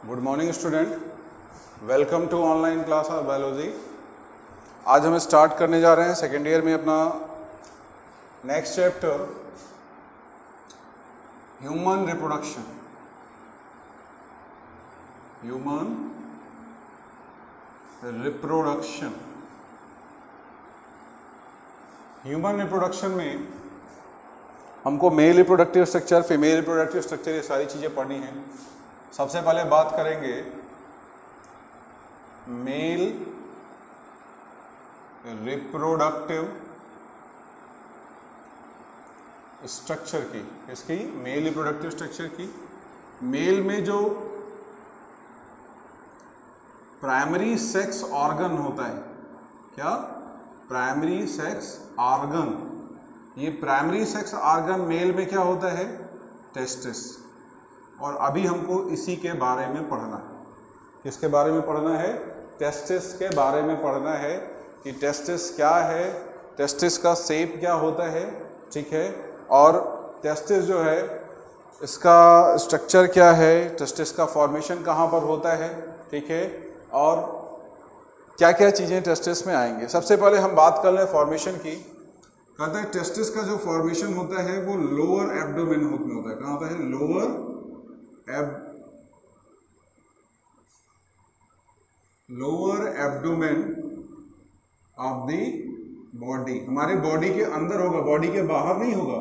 Good morning student, welcome to online class of biology. आज हम start करने जा रहे हैं सेकेंड ईयर में अपना next chapter human reproduction. Human reproduction human reproduction में हमको male reproductive structure, female reproductive structure, ये सारी चीज़ें पढ़नी हैं। सबसे पहले बात करेंगे मेल रिप्रोडक्टिव स्ट्रक्चर की। इसकी मेल रिप्रोडक्टिव स्ट्रक्चर की मेल में जो प्राइमरी सेक्स ऑर्गन होता है, क्या प्राइमरी सेक्स ऑर्गन, ये प्राइमरी सेक्स ऑर्गन मेल में क्या होता है, टेस्टिस। और अभी हमको इसी के बारे में पढ़ना है। किसके बारे में पढ़ना है? टेस्टिस के बारे में पढ़ना है कि टेस्टिस क्या है, टेस्टिस का शेप क्या होता है, ठीक है, और टेस्टिस जो है इसका स्ट्रक्चर क्या है, टेस्टिस का फॉर्मेशन कहाँ पर होता है, ठीक है, और क्या क्या चीज़ें टेस्टिस में आएंगे। सबसे पहले हम बात कर लें फॉर्मेशन की। कहते हैं टेस्टिस का जो फॉर्मेशन होता है वो लोअर एब्डोमेन में होता है। कहाँ होता है? Lower abdomen of the body. हमारे बॉडी के अंदर होगा, बॉडी के बाहर नहीं होगा,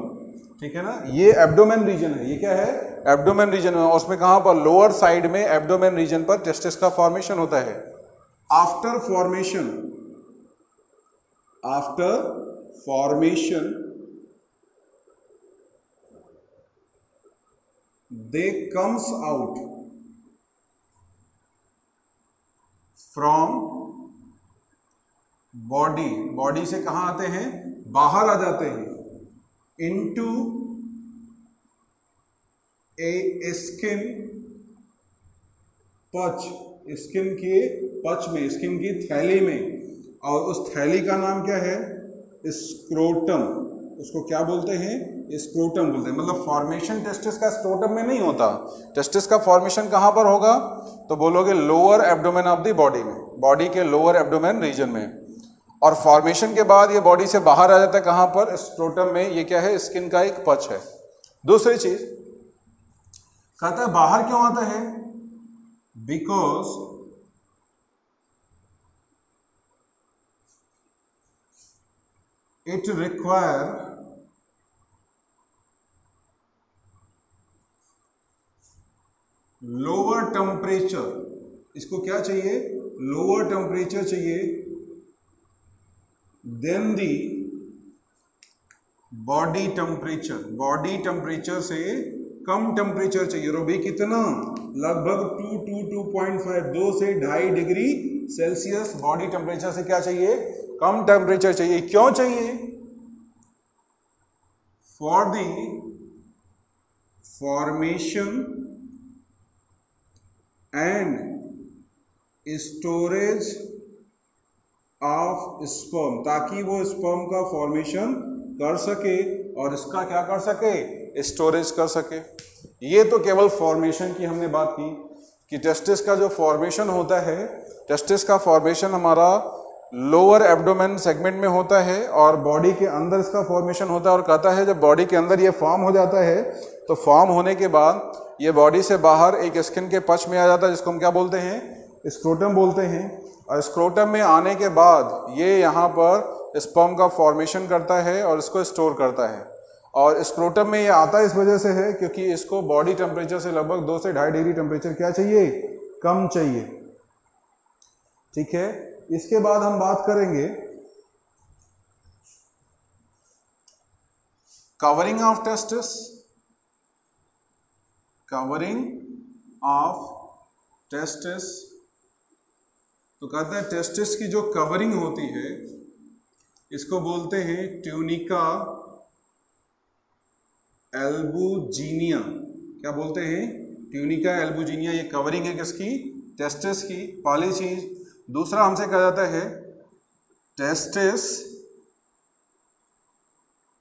ठीक है ना। ये एब्डोमेन रीजन है, ये क्या है? एब्डोमेन रीजन है। और उसमें कहाँ पर? लोअर साइड में एब्डोमेन रीजन पर टेस्टिस का फॉर्मेशन होता है। After formation they comes out from body से कहाँ आते हैं? बाहर आ जाते हैं। into a skin pouch, skin के पच में, स्किन की थैली में। और उस थैली का नाम क्या है? स्क्रोटम। उसको क्या बोलते हैं? स्क्रोटम बोलते हैं। मतलब फॉर्मेशन टेस्टिस का स्क्रोटम में नहीं होता। टेस्टिस का फॉर्मेशन कहाँ पर होगा? तो बोलोगे lower abdomen of the body में, बॉडी के लोअर एब्डोमेन रीजन में। और फॉर्मेशन के बाद ये बॉडी से बाहर आ जाता है कहाँ पर? स्क्रोटम में। ये क्या है? स्किन का एक पच है। दूसरी चीज कहता है बाहर क्यों आता है? Because it require lower temperature. इसको क्या चाहिए? लोअर टेम्परेचर चाहिए than the body temperature. Body temperature से कम टेम्परेचर चाहिए। और भी कितना? लगभग 2 से 2.5 डिग्री सेल्सियस बॉडी टेम्परेचर से क्या चाहिए? कम टेम्परेचर चाहिए। क्यों चाहिए? For the formation and storage of sperm, ताकि वो स्पर्म का फॉर्मेशन कर सके और इसका क्या कर सके? स्टोरेज कर सके। ये तो केवल फॉर्मेशन की हमने बात की कि टेस्टिस का जो फॉर्मेशन होता है, टेस्टिस का फॉर्मेशन हमारा लोअर एब्डोमेन सेगमेंट में होता है और बॉडी के अंदर इसका फॉर्मेशन होता है। और कहता है जब बॉडी के अंदर ये फॉर्म हो जाता है तो फॉर्म होने के बाद ये बॉडी से बाहर एक स्किन के पच में आ जाता है, जिसको हम क्या बोलते हैं? स्क्रोटम बोलते हैं। और स्क्रोटम में आने के बाद ये यहाँ पर स्पर्म का फॉर्मेशन करता है और इसको स्टोर करता है। और स्क्रोटम में ये आता इस वजह से है क्योंकि इसको बॉडी टेम्परेचर से लगभग 2 से 2.5 डिग्री टेम्परेचर क्या चाहिए? कम चाहिए, ठीक है। इसके बाद हम बात करेंगे covering of testis. Covering of testis तो कहते हैं टेस्टिस की जो कवरिंग होती है इसको बोलते हैं ट्यूनिका एल्बुजिनिया। क्या बोलते हैं? Tunica albuginea. ये कवरिंग है किसकी? टेस्टिस की। पहली चीज। दूसरा हमसे कहा जाता है testis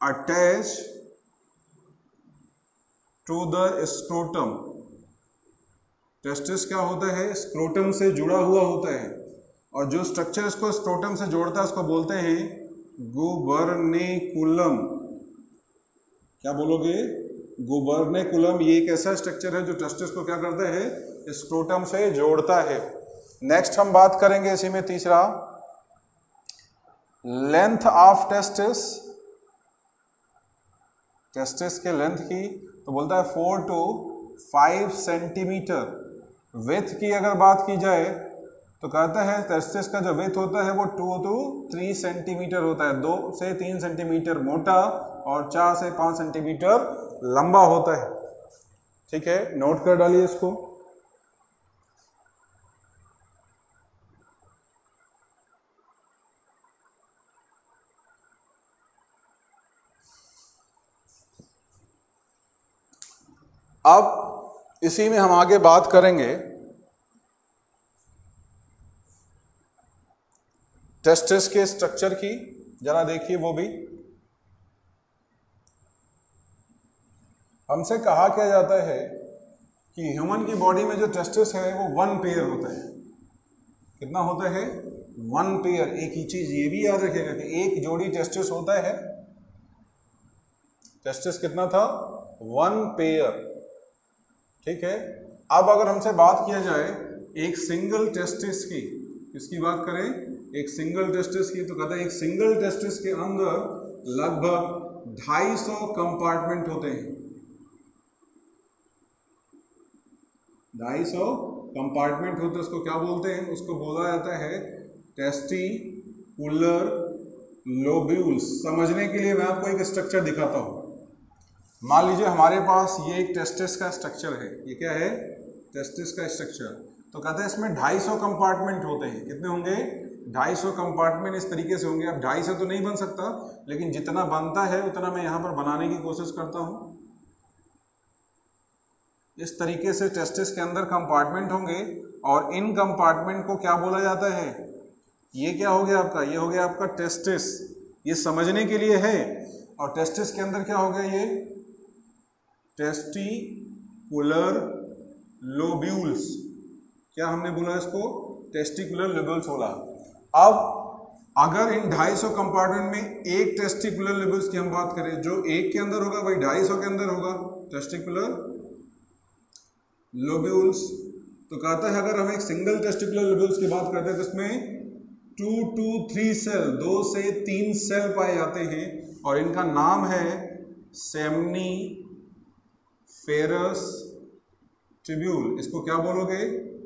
attach to the scrotum, testis क्या होता है, स्क्रोटम से जुड़ा हुआ होता है, और जो स्ट्रक्चर इसको स्क्रोटम से जोड़ता है उसको बोलते हैं गुबर्नेकुलम। क्या बोलोगे, गुबर्नेकुलम। ये एक ऐसा स्ट्रक्चर है जो टेस्टिस को क्या करता है, स्क्रोटम से जोड़ता है। नेक्स्ट हम बात करेंगे इसी में तीसरा, लेंथ ऑफ टेस्टिस, टेस्टिस के लेंथ की, तो बोलता है 4 to 5 सेंटीमीटर। विथ की अगर बात की जाए तो कहता है टेस्टिस का जो विथ होता है वो 2 to 3 सेंटीमीटर होता है, 2 से 3 सेंटीमीटर मोटा और 4 से 5 सेंटीमीटर लंबा होता है। ठीक है, नोट कर डालिए इसको। अब इसी में हम आगे बात करेंगे टेस्टिस के स्ट्रक्चर की, जरा देखिए वो भी। हमसे कहा क्या जाता है कि ह्यूमन की बॉडी में जो टेस्टिस है वो 1 पेयर होता है। कितना होता है, 1 पेयर। एक ही चीज ये भी याद रखिएगा कि एक जोड़ी टेस्टिस होता है। टेस्टिस कितना था, 1 पेयर। ठीक है, अब अगर हमसे बात किया जाए एक सिंगल टेस्टिस की, इसकी बात करें एक सिंगल टेस्टिस की, तो कहता है एक सिंगल टेस्टिस के अंदर लगभग 250 कंपार्टमेंट होते हैं। 250 कंपार्टमेंट होते हैं, उसको क्या बोलते हैं, उसको बोला जाता है टेस्टिकुलर लोब्यूल्स। समझने के लिए मैं आपको एक स्ट्रक्चर दिखाता हूं। मान लीजिए हमारे पास ये एक टेस्टिस का स्ट्रक्चर है, ये क्या है, टेस्टिस का स्ट्रक्चर। तो कहते हैं इसमें 250 कंपार्टमेंट होते हैं। कितने होंगे, 250 कंपार्टमेंट इस तरीके से होंगे। अब 250 तो नहीं बन सकता, लेकिन जितना बनता है उतना मैं यहाँ पर बनाने की कोशिश करता हूँ। इस तरीके से टेस्टिस के अंदर कंपार्टमेंट होंगे, और इन कंपार्टमेंट को क्या बोला जाता है, ये क्या हो गया आपका, ये हो गया आपका टेस्टिस। ये समझने के लिए है। और टेस्टिस के अंदर क्या हो गया, ये टेस्टिकुलर लोब्यूल्स। क्या हमने बोला इसको, टेस्टिकुलर लोब्यूल्स बोला। अब अगर इन 250 कंपार्टमेंट में एक टेस्टिकुलर लोब्यूल्स की हम बात करें, जो एक के अंदर होगा वही 250 के अंदर होगा, टेस्टिकुलर लोब्यूल्स। तो कहता है अगर हम एक सिंगल टेस्टिकुलर लोब्यूल्स की बात करते हैं तो इसमें 2 to 3 सेल, 2 से 3 सेल पाए जाते हैं, और इनका नाम है सेमनीफेरस ट्यूब्यूल। इसको क्या बोलोगे,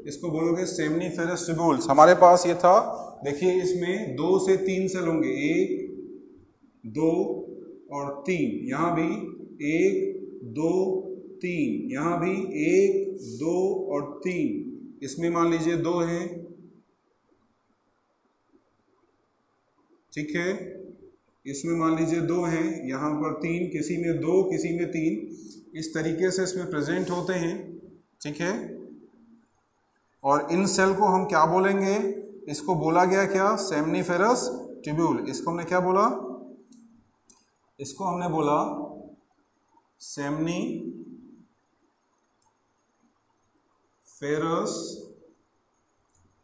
इसको बोलोगे सेमनीफेरस ट्यूब्यूल्स। हमारे पास ये था, देखिए इसमें 2 से 3 सेल होंगे, 1 2 और 3। यहाँ भी 1 2 3, यहाँ भी 1 2 और 3। इसमें मान लीजिए 2 हैं, ठीक है, इसमें मान लीजिए 2 हैं, यहाँ पर 3, किसी में 2 किसी में 3। इस तरीके से इसमें प्रेजेंट होते हैं। ठीक है, और इन सेल को हम क्या बोलेंगे, इसको बोला गया क्या, सेमनीफेरस ट्यूब्यूल। इसको हमने क्या बोला, इसको हमने बोला सेमनीफेरस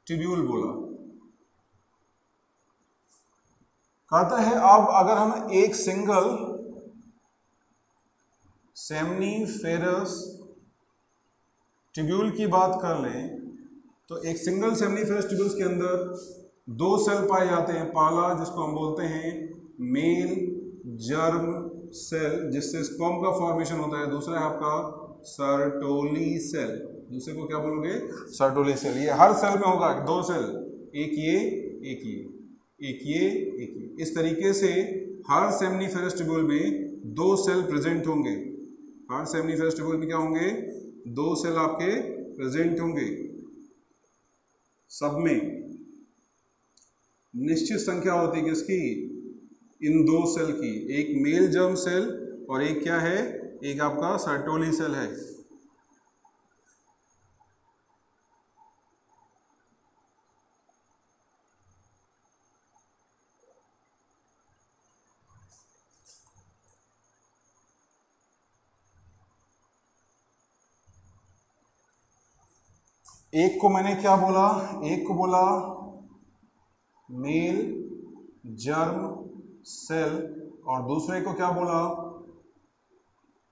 ट्यूब्यूल बोला। कहता है अब अगर हम एक सिंगल सेमनीफेरस ट्यूब्यूल की बात कर लें, तो एक सिंगल सेमनीफेरस ट्यूब्यूल्स के अंदर 2 सेल पाए जाते हैं। पहला जिसको हम बोलते हैं मेल जर्म सेल, जिससे स्पर्म का फॉर्मेशन होता है। दूसरा है आपका सर्टोली सेल। दूसरे को क्या बोलोगे, सर्टोली सेल। ये हर सेल में होगा 2 सेल, एक ये एक ये, एक ये एक ये। इस तरीके से हर सेमनीफेरस ट्यूब्यूल में 2 सेल प्रेजेंट होंगे। हर सेमनीफेरस ट्यूब्यूल में क्या होंगे, 2 सेल आपके प्रेजेंट होंगे। सब में निश्चित संख्या होती है किसकी, इन 2 सेल की। एक मेल जर्म सेल और एक क्या है, एक आपका सर्टोली सेल है। एक को मैंने क्या बोला, एक को बोला मेल जर्म सेल और दूसरे को क्या बोला,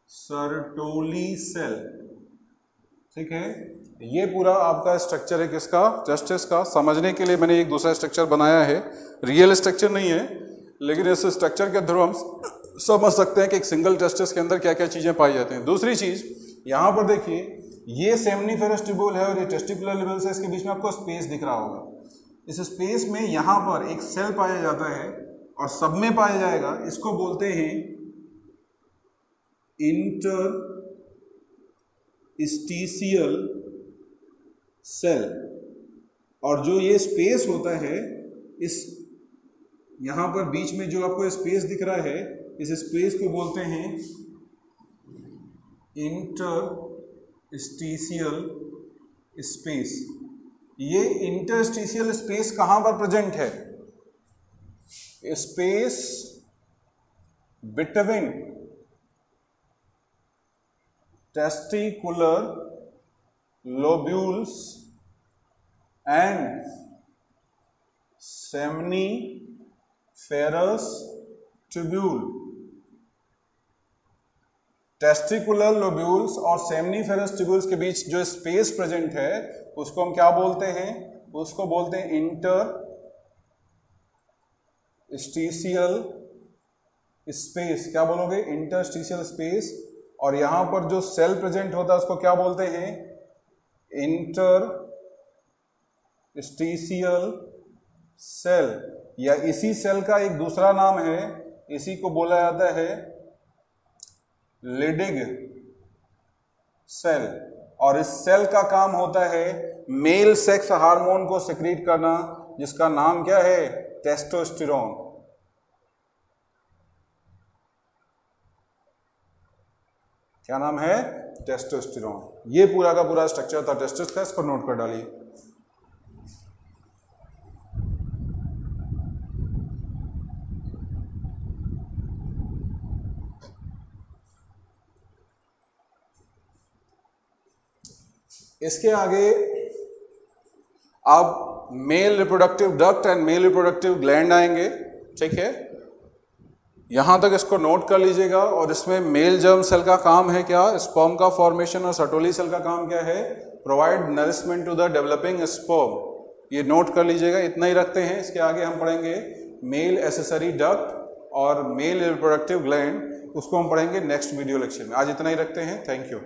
सर्टोली सेल। ठीक है, ये पूरा आपका स्ट्रक्चर है किसका, टेस्टिस का। समझने के लिए मैंने एक दूसरा स्ट्रक्चर बनाया है, रियल स्ट्रक्चर नहीं है, लेकिन इस स्ट्रक्चर के थ्रू हम समझ सकते हैं कि एक सिंगल टेस्टिस के अंदर क्या क्या चीज़ें पाई जाती हैं। दूसरी चीज़ यहाँ पर देखिए, ये सेमनीफेरस ट्यूब्यूल है और ये टेस्टिकुलर लेवल्स है, इसके बीच में आपको स्पेस दिख रहा होगा। इस स्पेस में यहाँ पर एक सेल पाया जाता है और सब में पाया जाएगा, इसको बोलते हैं इंटरस्टिशियल सेल। और जो ये स्पेस होता है, इस यहाँ पर बीच में जो आपको स्पेस दिख रहा है, इस स्पेस को बोलते हैं इंटरस्टिशियल स्पेस। ये इंटरस्टिशियल स्पेस कहाँ पर प्रेजेंट है, space between testicular lobules and seminiferous tubule. Testicular lobules और सेमनीफेरस ट्यूब्यूल्स के बीच जो स्पेस प्रेजेंट है उसको हम क्या बोलते हैं, उसको बोलते हैं इंटरस्टिशियल स्पेस। क्या बोलोगे, इंटरस्टिशियल स्पेस। और यहां पर जो सेल प्रेजेंट होता है उसको क्या बोलते हैं, इंटरस्टिशियल सेल, या इसी सेल का एक दूसरा नाम है, इसी को बोला जाता है लिडिग सेल। और इस सेल का काम होता है मेल सेक्स हार्मोन को सिक्रीट करना, जिसका नाम क्या है, टेस्टोस्टेरोन। क्या नाम है, टेस्टोस्टेरोन। ये पूरा का पूरा स्ट्रक्चर था टेस्टिस का, इसको नोट कर डालिए। इसके आगे अब male reproductive duct and male reproductive gland आएंगे। ठीक है, यहां तक इसको नोट कर लीजिएगा। और इसमें मेल जर्म सेल का काम है क्या, स्पर्म का फॉर्मेशन, और सर्टोली सेल का काम क्या है, provide nourishment to the developing sperm. ये नोट कर लीजिएगा, इतना ही रखते हैं। इसके आगे हम पढ़ेंगे मेल एसेसरी डक्ट और मेल रिप्रोडक्टिव ग्लैंड, उसको हम पढ़ेंगे नेक्स्ट वीडियो लेक्चर में। आज इतना ही रखते हैं, थैंक यू।